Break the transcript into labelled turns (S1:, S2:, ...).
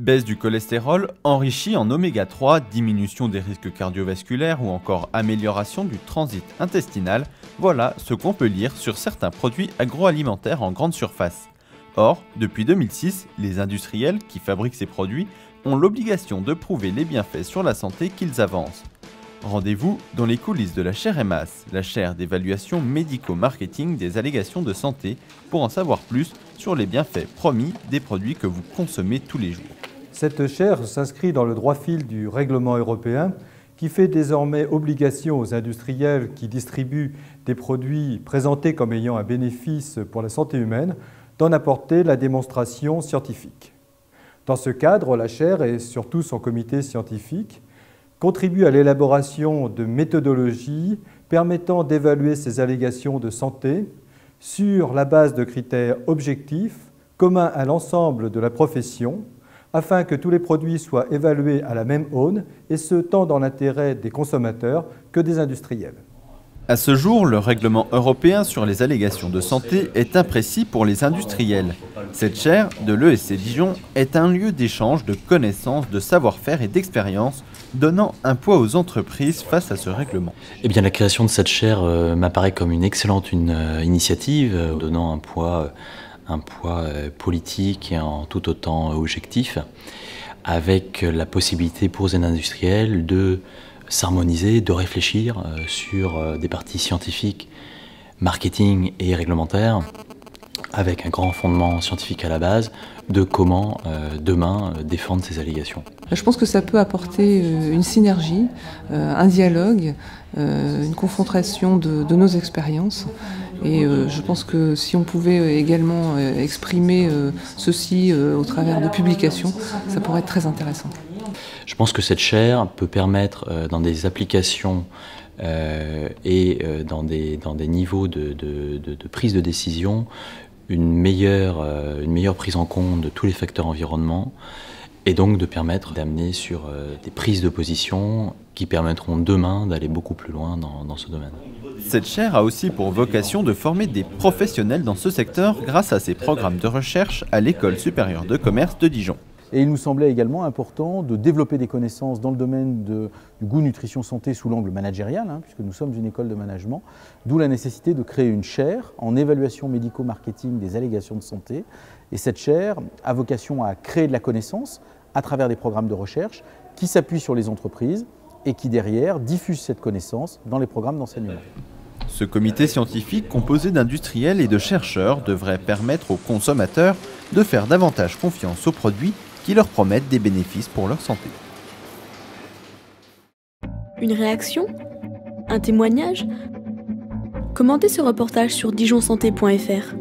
S1: Baisse du cholestérol enrichi en oméga 3, diminution des risques cardiovasculaires ou encore amélioration du transit intestinal, voilà ce qu'on peut lire sur certains produits agroalimentaires en grande surface. Or, depuis 2006, les industriels qui fabriquent ces produits ont l'obligation de prouver les bienfaits sur la santé qu'ils avancent. Rendez-vous dans les coulisses de la chaire EMAS, la chaire d'évaluation médico-marketing des allégations de santé, pour en savoir plus sur les bienfaits promis des produits que vous consommez tous les jours.
S2: Cette chaire s'inscrit dans le droit fil du règlement européen qui fait désormais obligation aux industriels qui distribuent des produits présentés comme ayant un bénéfice pour la santé humaine d'en apporter la démonstration scientifique. Dans ce cadre, la chaire et surtout son comité scientifique contribue à l'élaboration de méthodologies permettant d'évaluer ces allégations de santé sur la base de critères objectifs communs à l'ensemble de la profession, afin que tous les produits soient évalués à la même aune, et ce tant dans l'intérêt des consommateurs que des industriels.
S1: À ce jour, le règlement européen sur les allégations de santé est imprécis pour les industriels. Cette chaire de l'ESC Dijon est un lieu d'échange de connaissances, de savoir-faire et d'expérience, donnant un poids aux entreprises face à ce règlement.
S3: Eh bien, la création de cette chaire m'apparaît comme une excellente initiative, donnant un poids politique et en tout autant objectif, avec la possibilité pour les industriels de s'harmoniser, de réfléchir sur des parties scientifiques, marketing et réglementaires, avec un grand fondement scientifique à la base, de comment demain défendre ces allégations.
S4: Je pense que ça peut apporter une synergie, un dialogue, une confrontation de nos expériences. Et je pense que si on pouvait également exprimer ceci au travers de publications, ça pourrait être très intéressant.
S3: Je pense que cette chaire peut permettre dans des applications et dans des niveaux de prise de décision une meilleure prise en compte de tous les facteurs environnement et donc de permettre d'amener sur des prises de position qui permettront demain d'aller beaucoup plus loin dans ce domaine.
S1: Cette chaire a aussi pour vocation de former des professionnels dans ce secteur grâce à ses programmes de recherche à l'École supérieure de commerce de Dijon.
S5: Et il nous semblait également important de développer des connaissances dans le domaine du goût, nutrition, santé sous l'angle managérial, puisque nous sommes une école de management, d'où la nécessité de créer une chaire en évaluation médico-marketing des allégations de santé. Et cette chaire a vocation à créer de la connaissance à travers des programmes de recherche qui s'appuient sur les entreprises et qui derrière diffusent cette connaissance dans les programmes d'enseignement.
S1: Ce comité scientifique composé d'industriels et de chercheurs devrait permettre aux consommateurs de faire davantage confiance aux produits qui leur promettent des bénéfices pour leur santé.
S6: Une réaction? Un témoignage? Commentez ce reportage sur dijonsanté.fr.